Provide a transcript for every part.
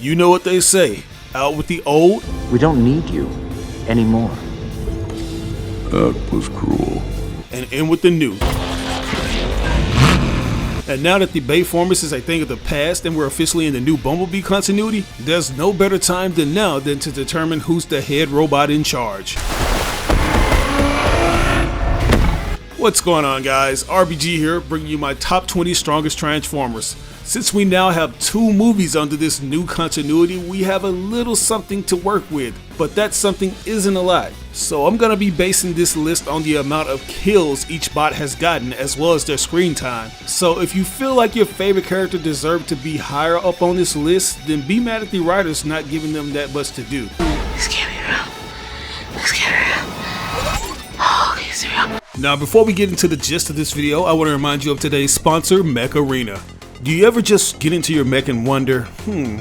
You know what they say, out with the old. We don't need you anymore. That was cruel. And in with the new. And now that the Bayformers is a thing of the past and we're officially in the new Bumblebee continuity, there's no better time than now than to determine who's the head robot in charge. What's going on, guys? RBG here, bringing you my top 20 strongest Transformers. Since we now have 2 movies under this new continuity, we have a little something to work with, but that something isn't a lot. So I'm gonna be basing this list on the amount of kills each bot has gotten as well as their screen time. So if you feel like your favorite character deserved to be higher up on this list, then be mad at the writers not giving them that much to do. This can't be real. This can't be real. Oh, it's real. Now before we get into the gist of this video, I want to remind you of today's sponsor, Mech Arena. Do you ever just get into your mech and wonder,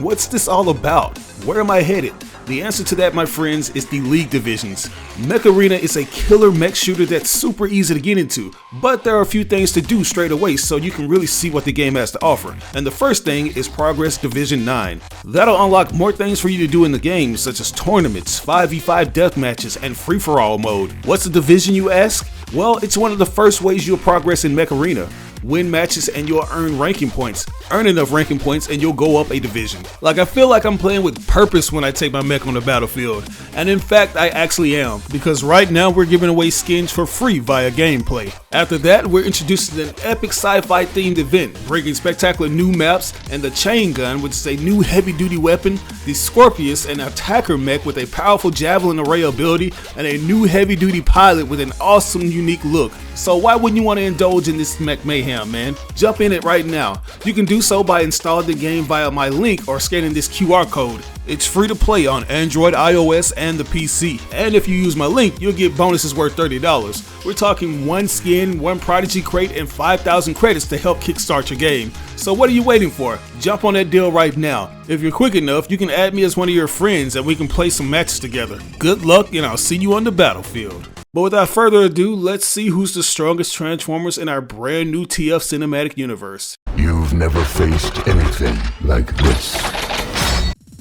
what's this all about? Where am I headed? The answer to that, my friends, is the League divisions. Mech Arena is a killer mech shooter that's super easy to get into, but there are a few things to do straight away so you can really see what the game has to offer. And the first thing is Progress Division 9. That'll unlock more things for you to do in the game, such as tournaments, 5v5 death matches, and free-for-all mode. What's a division, you ask? Well, it's one of the first ways you'll progress in Mech Arena. Win matches and you'll earn ranking points. Earn enough ranking points and you'll go up a division. Like, I feel like I'm playing with purpose when I take my mech on the battlefield. And in fact, I actually am, because right now we're giving away skins for free via gameplay. After that, we're introducing an epic sci-fi themed event, bringing spectacular new maps and the chain gun, which is a new heavy duty weapon, the Scorpius, an attacker mech with a powerful javelin array ability, and a new heavy duty pilot with an awesome unique look. So why wouldn't you want to indulge in this mech mayhem, man? Jump in it right now. You can do so by installing the game via my link or scanning this QR code. It's free to play on Android, iOS, and the PC. And if you use my link, you'll get bonuses worth $30. We're talking 1 skin, 1 Prodigy crate, and 5,000 credits to help kickstart your game. So what are you waiting for? Jump on that deal right now. If you're quick enough, you can add me as one of your friends and we can play some matches together. Good luck, and I'll see you on the battlefield. But without further ado, let's see who's the strongest Transformers in our brand new TF cinematic universe. You've never faced anything like this.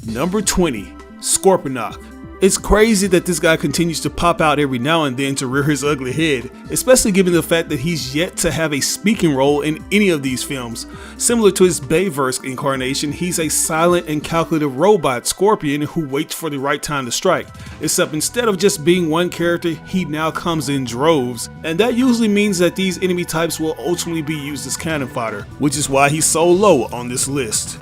Number 20, Scorponok. It's crazy that this guy continues to pop out every now and then to rear his ugly head, especially given the fact that he's yet to have a speaking role in any of these films. Similar to his Bayverse incarnation, he's a silent and calculative robot scorpion who waits for the right time to strike, except instead of just being one character, he now comes in droves, and that usually means that these enemy types will ultimately be used as cannon fodder, which is why he's so low on this list.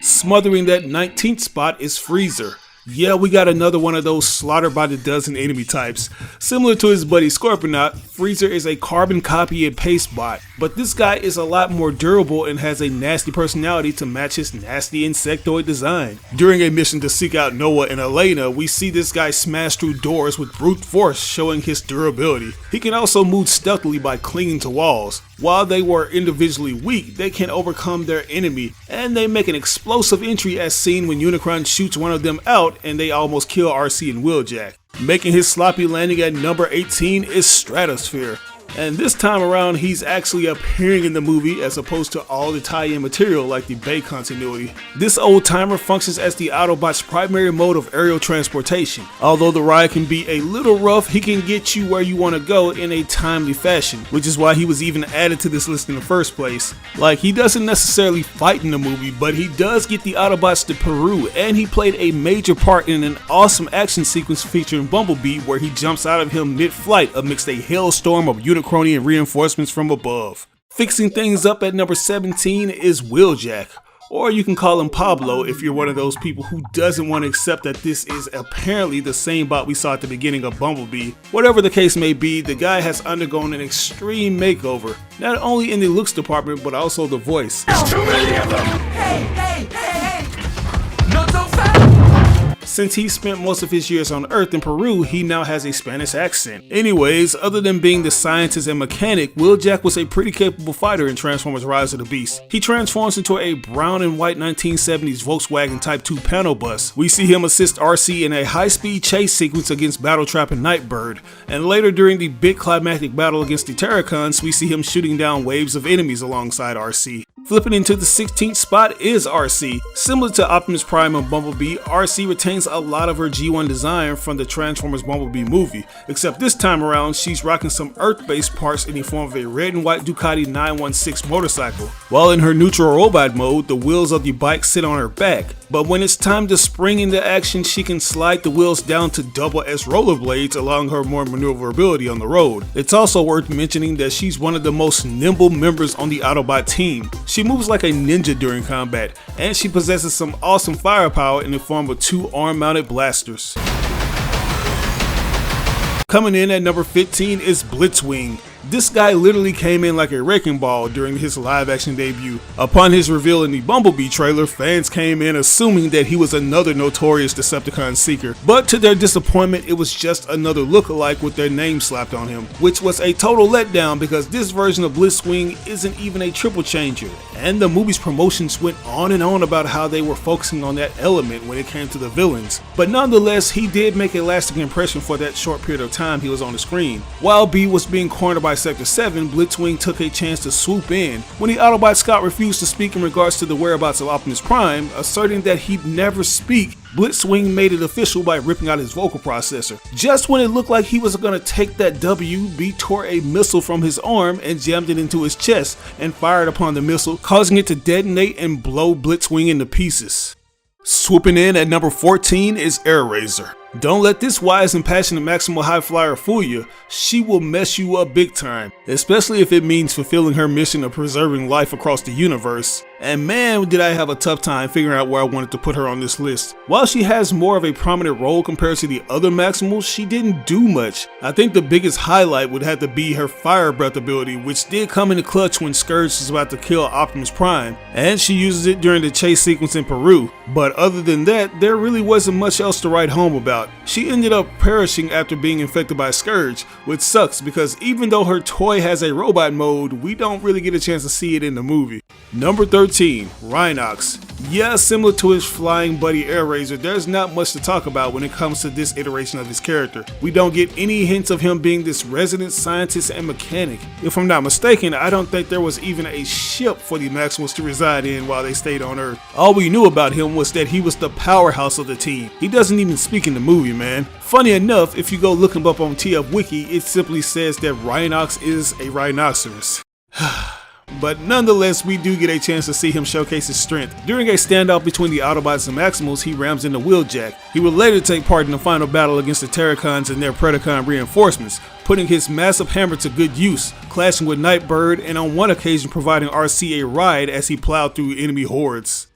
Smothering that 19th spot is Freezer. Yeah, we got another one of those slaughtered by the dozen enemy types. Similar to his buddy Scorponok, Freezer is a carbon copy and paste bot, but this guy is a lot more durable and has a nasty personality to match his nasty insectoid design. During a mission to seek out Noah and Elena, we see this guy smash through doors with brute force, showing his durability. He can also move stealthily by clinging to walls. While they were individually weak, they can overcome their enemy, and they make an explosive entry as seen when Unicron shoots one of them out and they almost kill RC and Wheeljack. Making his sloppy landing at number 18 is Stratosphere. And this time around, he's actually appearing in the movie as opposed to all the tie-in material like the Bay continuity. This old timer functions as the Autobot's primary mode of aerial transportation. Although the ride can be a little rough, he can get you where you want to go in a timely fashion, which is why he was even added to this list in the first place. Like, he doesn't necessarily fight in the movie, but he does get the Autobots to Peru, and he played a major part in an awesome action sequence featuring Bumblebee where he jumps out of him mid-flight amidst a hailstorm of Unicronian reinforcements from above. Fixing things up at number 17 is Wheeljack, or you can call him Pablo if you're one of those people who doesn't want to accept that this is apparently the same bot we saw at the beginning of Bumblebee. Whatever the case may be, the guy has undergone an extreme makeover, not only in the looks department but also the voice. There's too many of them! Hey! Not so fast! Since he spent most of his years on Earth in Peru, he now has a Spanish accent. Anyways, other than being the scientist and mechanic, Wheeljack was a pretty capable fighter in Transformers Rise of the Beast. He transforms into a brown and white 1970s Volkswagen Type 2 panel bus. We see him assist RC in a high-speed chase sequence against Battletrap and Nightbird, and later during the big climactic battle against the Terricons, we see him shooting down waves of enemies alongside RC. Flipping into the 16th spot is RC. Similar to Optimus Prime and Bumblebee, RC retains a lot of her G1 design from the Transformers Bumblebee movie, except this time around she's rocking some Earth-based parts in the form of a red and white Ducati 916 motorcycle. While in her neutral robot mode, the wheels of the bike sit on her back, but when it's time to spring into action, she can slide the wheels down to double S rollerblades, allowing her more maneuverability on the road. It's also worth mentioning that she's one of the most nimble members on the Autobot team. She moves like a ninja during combat, and she possesses some awesome firepower in the form of 2 arm-mounted blasters. Coming in at number 15 is Blitzwing. This guy literally came in like a wrecking ball during his live-action debut. Upon his reveal in the Bumblebee trailer, fans came in assuming that he was another notorious Decepticon seeker, but to their disappointment, it was just another lookalike with their name slapped on him, which was a total letdown because this version of Blitzwing isn't even a triple changer, and the movie's promotions went on and on about how they were focusing on that element when it came to the villains. But nonetheless, he did make a lasting impression for that short period of time he was on the screen. While B was being cornered by Sector 7, Blitzwing took a chance to swoop in when the Autobot scout refused to speak in regards to the whereabouts of Optimus Prime, asserting that he'd never speak. Blitzwing made it official by ripping out his vocal processor. Just when it looked like he was gonna take that W, B tore a missile from his arm and jammed it into his chest and fired upon the missile, causing it to detonate and blow Blitzwing into pieces. Swooping in at number 14 is Airazor. Don't let this wise and passionate Maximal high flyer fool you. She will mess you up big time, especially if it means fulfilling her mission of preserving life across the universe. And man, did I have a tough time figuring out where I wanted to put her on this list. While she has more of a prominent role compared to the other Maximals, she didn't do much. I think the biggest highlight would have to be her fire breath ability, which did come in the clutch when Scourge is about to kill Optimus Prime, and she uses it during the chase sequence in Peru. But other than that, there really wasn't much else to write home about. She ended up perishing after being infected by Scourge, which sucks because even though her toy has a robot mode, we don't really get a chance to see it in the movie. Number 13, Rhinox. Yeah, similar to his flying buddy Airazor, there's not much to talk about when it comes to this iteration of his character. We don't get any hints of him being this resident scientist and mechanic. If I'm not mistaken, I don't think there was even a ship for the Maximals to reside in while they stayed on Earth. All we knew about him was that he was the powerhouse of the team. He doesn't even speak in the movie, man. Funny enough, if you go look him up on TF Wiki, it simply says that Rhinox is a rhinoceros. But nonetheless, we do get a chance to see him showcase his strength. During a standoff between the Autobots and Maximals, he rams into Wheeljack. He would later take part in the final battle against the Terricons and their Predacon reinforcements, putting his massive hammer to good use, clashing with Nightbird, and on one occasion providing RC a ride as he plowed through enemy hordes.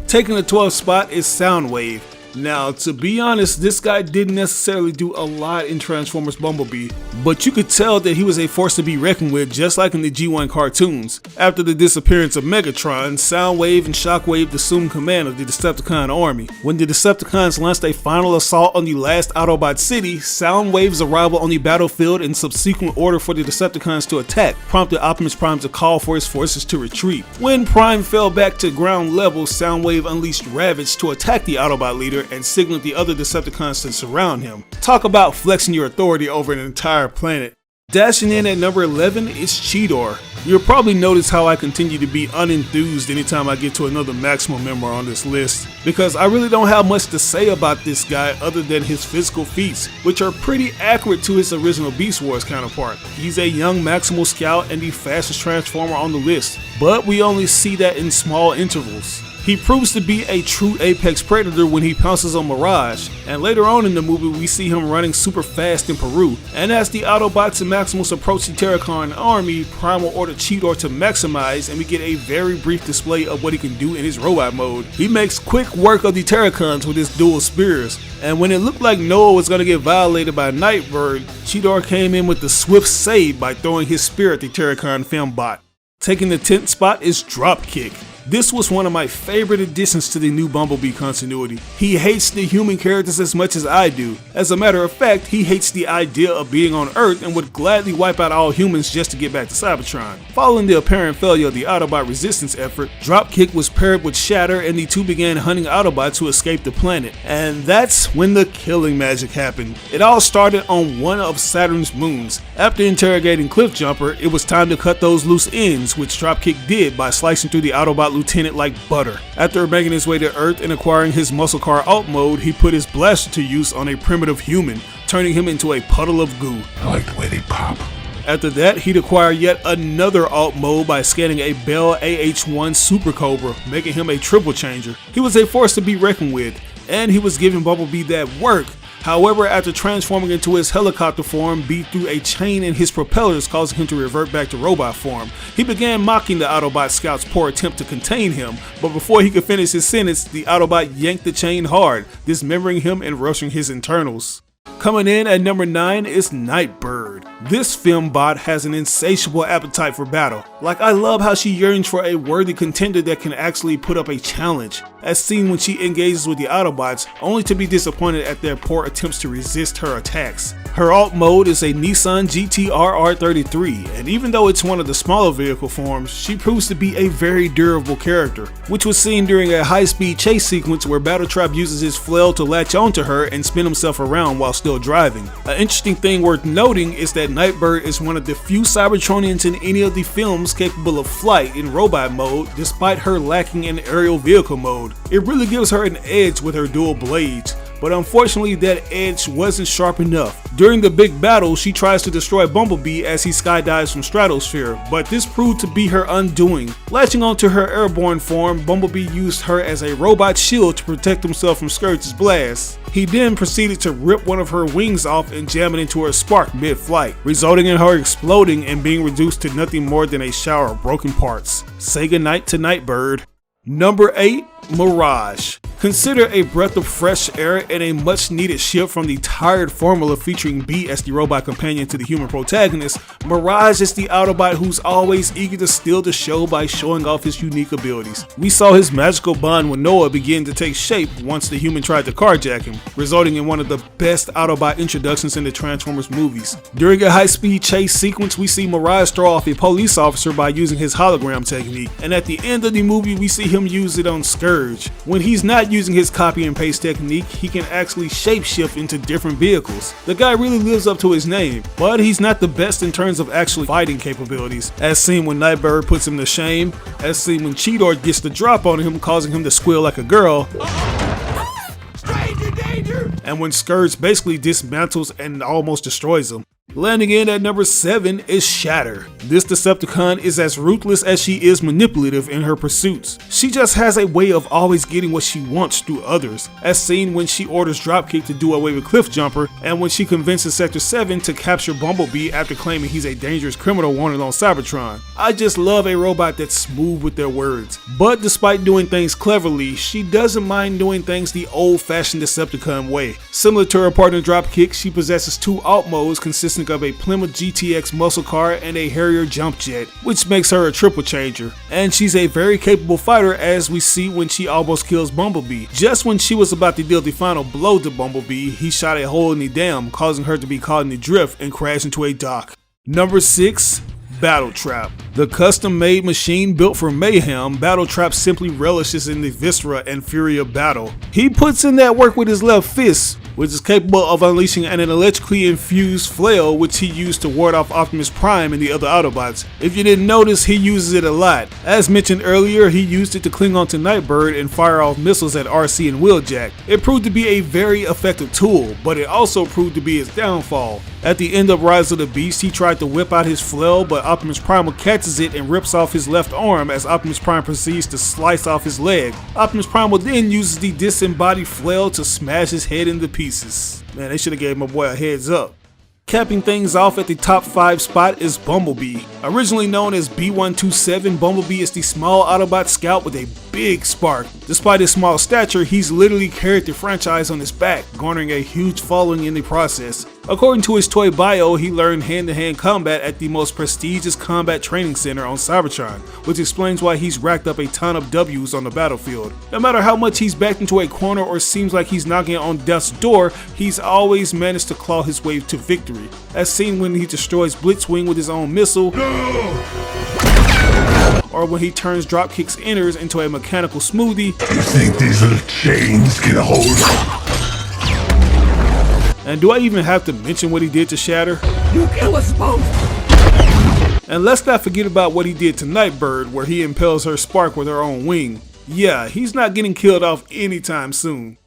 Taking the 12th spot is Soundwave. Now, to be honest, this guy didn't necessarily do a lot in Transformers Bumblebee, but you could tell that he was a force to be reckoned with, just like in the G1 cartoons. After the disappearance of Megatron, Soundwave and Shockwave assumed command of the Decepticon army. When the Decepticons launched a final assault on the last Autobot city, Soundwave's arrival on the battlefield and subsequent order for the Decepticons to attack prompted Optimus Prime to call for his forces to retreat. When Prime fell back to ground level, Soundwave unleashed Ravage to attack the Autobot leader and signaled the other Decepticons to surround him. Talk about flexing your authority over an entire planet. Dashing in at number 11 is Cheetor. You'll probably notice how I continue to be unenthused anytime I get to another Maximal member on this list, because I really don't have much to say about this guy other than his physical feats, which are pretty accurate to his original Beast Wars counterpart. He's a young Maximal scout and the fastest Transformer on the list, but we only see that in small intervals. He proves to be a true apex predator when he pounces on Mirage, and later on in the movie we see him running super fast in Peru. And as the Autobots and Maximals approach the Terracon army, Prime will order Cheetor to maximize, and we get a very brief display of what he can do in his robot mode. He makes quick work of the Terricons with his dual spears, and when it looked like Noah was going to get violated by Nightbird, Cheetor came in with the swift save by throwing his spear at the Terracon fembot. Taking the 10th spot is Dropkick. This was one of my favorite additions to the new Bumblebee continuity. He hates the human characters as much as I do. As a matter of fact, he hates the idea of being on Earth and would gladly wipe out all humans just to get back to Cybertron. Following the apparent failure of the Autobot resistance effort, Dropkick was paired with Shatter and the two began hunting Autobots to escape the planet. And that's when the killing magic happened. It all started on one of Saturn's moons. After interrogating Cliffjumper, it was time to cut those loose ends, which Dropkick did by slicing through the Autobot lieutenant like butter. After making his way to Earth and acquiring his muscle car alt mode, he put his blaster to use on a primitive human, turning him into a puddle of goo. I like the way they pop. After that, he'd acquire yet another alt mode by scanning a Bell AH-1 Super Cobra, making him a triple changer. He was a force to be reckoned with, and he was giving Bumblebee that work. However, after transforming into his helicopter form, beat through a chain in his propellers, causing him to revert back to robot form. He began mocking the Autobot scout's poor attempt to contain him, but before he could finish his sentence, the Autobot yanked the chain hard, dismembering him and rupturing his internals. Coming in at number 9 is Nightbird. This fembot has an insatiable appetite for battle. Like, I love how she yearns for a worthy contender that can actually put up a challenge, as seen when she engages with the Autobots, only to be disappointed at their poor attempts to resist her attacks. Her alt mode is a Nissan GT-RR 33, and even though it's one of the smaller vehicle forms, she proves to be a very durable character, which was seen during a high-speed chase sequence where Battletrap uses his flail to latch onto her and spin himself around while still driving. An interesting thing worth noting is that Nightbird is one of the few Cybertronians in any of the films capable of flight in robot mode, despite her lacking in aerial vehicle mode. It really gives her an edge with her dual blades, but unfortunately that edge wasn't sharp enough. During the big battle, she tries to destroy Bumblebee as he skydives from stratosphere, but this proved to be her undoing. Latching onto her airborne form, Bumblebee used her as a robot shield to protect himself from Scourge's blast. He then proceeded to rip one of her wings off and jam it into her spark mid-flight, resulting in her exploding and being reduced to nothing more than a shower of broken parts. Say goodnight to Nightbird. Number 8, Mirage. Consider a breath of fresh air and a much needed shift from the tired formula featuring B as the robot companion to the human protagonist. Mirage is the Autobot who's always eager to steal the show by showing off his unique abilities. We saw his magical bond with Noah begin to take shape once the human tried to carjack him, resulting in one of the best Autobot introductions in the Transformers movies. During a high-speed chase sequence, we see Mirage throw off a police officer by using his hologram technique, and at the end of the movie we see him use it on Scourge. When he's not using his copy and paste technique, he can actually shapeshift into different vehicles. The guy really lives up to his name, but he's not the best in terms of actually fighting capabilities, as seen when Nightbird puts him to shame, as seen when Cheetor gets the drop on him, causing him to squeal like a girl, stranger danger, and when Scourge basically dismantles and almost destroys him. Landing in at number 7 is Shatter. This Decepticon is as ruthless as she is manipulative in her pursuits. She just has a way of always getting what she wants through others, as seen when she orders Dropkick to do away with Cliffjumper and when she convinces Sector 7 to capture Bumblebee after claiming he's a dangerous criminal wanted on Cybertron. I just love a robot that's smooth with their words. But despite doing things cleverly, she doesn't mind doing things the old-fashioned Decepticon way. Similar to her partner Dropkick, she possesses 2 alt modes consisting of a Plymouth GTX muscle car and a Harrier jump jet, which makes her a triple changer. And she's a very capable fighter, as we see when she almost kills Bumblebee. Just when she was about to deal the final blow to Bumblebee, he shot a hole in the dam, causing her to be caught in the drift and crash into a dock. Number 6, Battletrap. The custom-made machine built for mayhem, Battletrap simply relishes in the viscera and fury of battle. He puts in that work with his left fist, which is capable of unleashing an electrically infused flail which he used to ward off Optimus Prime and the other Autobots. If you didn't notice, he uses it a lot. As mentioned earlier, he used it to cling onto Nightbird and fire off missiles at RC and Wheeljack. It proved to be a very effective tool, but it also proved to be his downfall. At the end of Rise of the Beast, he tried to whip out his flail, but Optimus Prime catches it and rips off his left arm as Optimus Prime proceeds to slice off his leg. Optimus Prime then uses the disembodied flail to smash his head into pieces. Man, they should have gave my boy a heads up. Capping things off at the top 5 spot is Bumblebee. Originally known as B-127, Bumblebee is the small Autobot scout with a big spark. Despite his small stature, he's literally carried the franchise on his back, garnering a huge following in the process. According to his toy bio, he learned hand-to-hand combat at the most prestigious combat training center on Cybertron, which explains why he's racked up a ton of W's on the battlefield. No matter how much he's backed into a corner or seems like he's knocking on death's door, he's always managed to claw his way to victory, as seen when he destroys Blitzwing with his own missile, or when he turns Dropkick's inners into a mechanical smoothie. You think these little chains can hold? And do I even have to mention what he did to Shatter? You kill us both! And let's not forget about what he did to Nightbird, where he impels her Spark with her own wing. Yeah, he's not getting killed off anytime soon.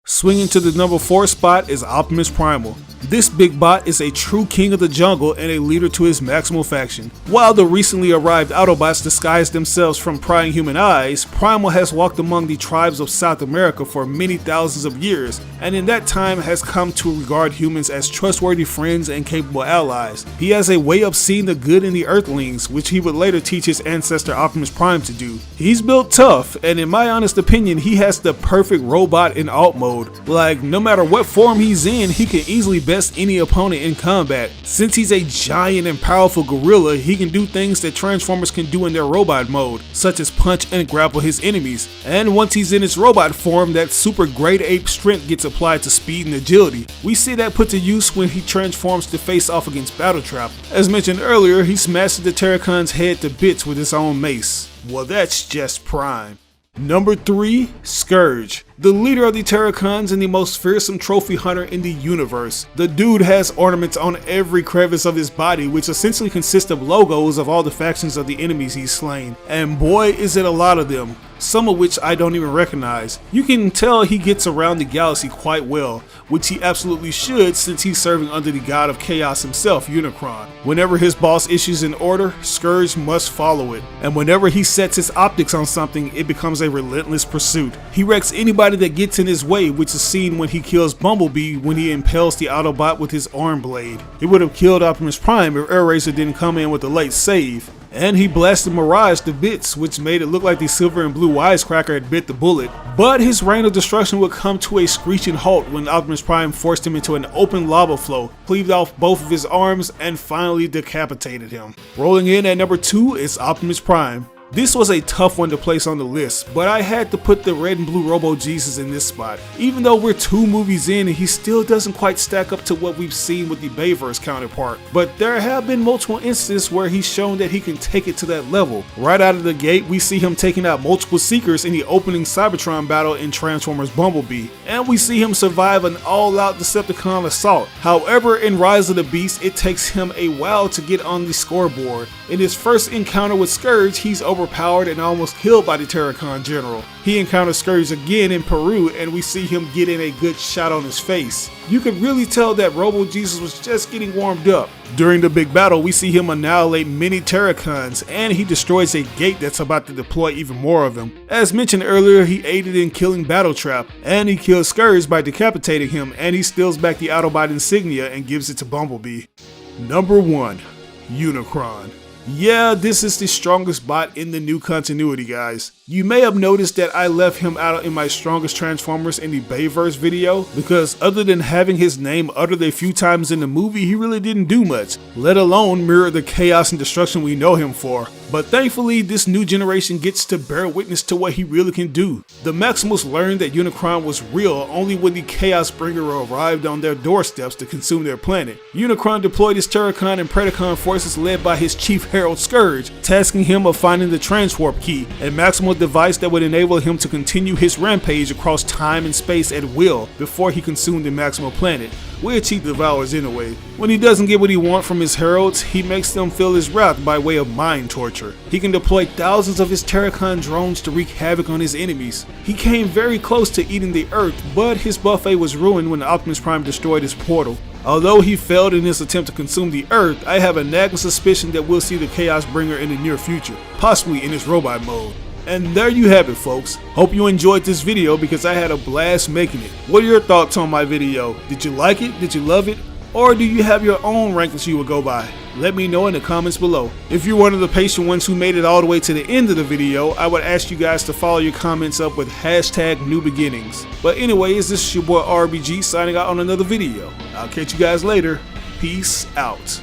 Swinging to the number 4 spot is Optimus Primal. This big bot is a true king of the jungle and a leader to his Maximal faction. While the recently arrived Autobots disguise themselves from prying human eyes, Primal has walked among the tribes of South America for many thousands of years, and in that time has come to regard humans as trustworthy friends and capable allies. He has a way of seeing the good in the Earthlings, which he would later teach his ancestor Optimus Prime to do. He's built tough, and in my honest opinion, he has the perfect robot in alt mode. Like, no matter what form he's in, he can easily best any opponent in combat. Since he's a giant and powerful gorilla, he can do things that Transformers can do in their robot mode, such as punch and grapple his enemies. And once he's in his robot form, that super great ape strength gets applied to speed and agility. We see that put to use when he transforms to face off against Battletrap. As mentioned earlier, he smashes the Terricon's head to bits with his own mace. Well, that's just prime. Number 3, Scourge. The leader of the Terricons and the most fearsome trophy hunter in the universe. The dude has ornaments on every crevice of his body, which essentially consist of logos of all the factions of the enemies he's slain. And boy, is it a lot of them. Some of which I don't even recognize. You can tell he gets around the galaxy quite well, which he absolutely should since he's serving under the god of chaos himself, Unicron. Whenever his boss issues an order, Scourge must follow it. And whenever he sets his optics on something, it becomes a relentless pursuit. He wrecks anybody that gets in his way, which is seen when he kills Bumblebee when he impales the Autobot with his arm blade. He would have killed Optimus Prime if Eraser didn't come in with a late save. And he blasted Mirage to bits, which made it look like the silver and blue wisecracker had bit the bullet. But his reign of destruction would come to a screeching halt when Optimus Prime forced him into an open lava flow, cleaved off both of his arms, and finally decapitated him. Rolling in at number 2 is Optimus Prime. This was a tough one to place on the list, but I had to put the red and blue Robo Jesus in this spot. Even though we're 2 movies in, he still doesn't quite stack up to what we've seen with the Bayverse counterpart. But there have been multiple instances where he's shown that he can take it to that level. Right out of the gate, we see him taking out multiple Seekers in the opening Cybertron battle in Transformers Bumblebee. And we see him survive an all-out Decepticon assault. However, in Rise of the Beast, it takes him a while to get on the scoreboard. In his first encounter with Scourge, he's overpowered and almost killed by the Terracon general. He encounters Scourge again in Peru, and we see him get in a good shot on his face. You could really tell that Robo Jesus was just getting warmed up. During the big battle, we see him annihilate many Terricons, and he destroys a gate that's about to deploy even more of them. As mentioned earlier, he aided in killing Battletrap, and he kills Scourge by decapitating him, and he steals back the Autobot insignia and gives it to Bumblebee. Number 1, Unicron. Yeah, this is the strongest bot in the new continuity, guys. You may have noticed that I left him out in my strongest Transformers in the Bayverse video, because other than having his name uttered a few times in the movie, he really didn't do much, let alone mirror the chaos and destruction we know him for. But thankfully, this new generation gets to bear witness to what he really can do. The Maximals learned that Unicron was real only when the Chaos Bringer arrived on their doorsteps to consume their planet. Unicron deployed his Terrorcon and Predacon forces led by his chief Herald Scourge, tasking him of finding the transwarp key, a Maximal device that would enable him to continue his rampage across time and space at will before he consumed the Maximal planet, which he devours anyway. When he doesn't get what he wants from his heralds, he makes them feel his wrath by way of mind torture. He can deploy thousands of his Terracon drones to wreak havoc on his enemies. He came very close to eating the Earth, but his buffet was ruined when Optimus Prime destroyed his portal. Although he failed in his attempt to consume the Earth, I have a nagging suspicion that we'll see the Chaos Bringer in the near future, possibly in his robot mode. And there you have it, folks. Hope you enjoyed this video because I had a blast making it. What are your thoughts on my video? Did you like it? Did you love it? Or do you have your own rankings you would go by? Let me know in the comments below. If you're one of the patient ones who made it all the way to the end of the video, I would ask you guys to follow your comments up with #NewBeginnings. But anyways, this is your boy RBG signing out on another video. I'll catch you guys later. Peace out.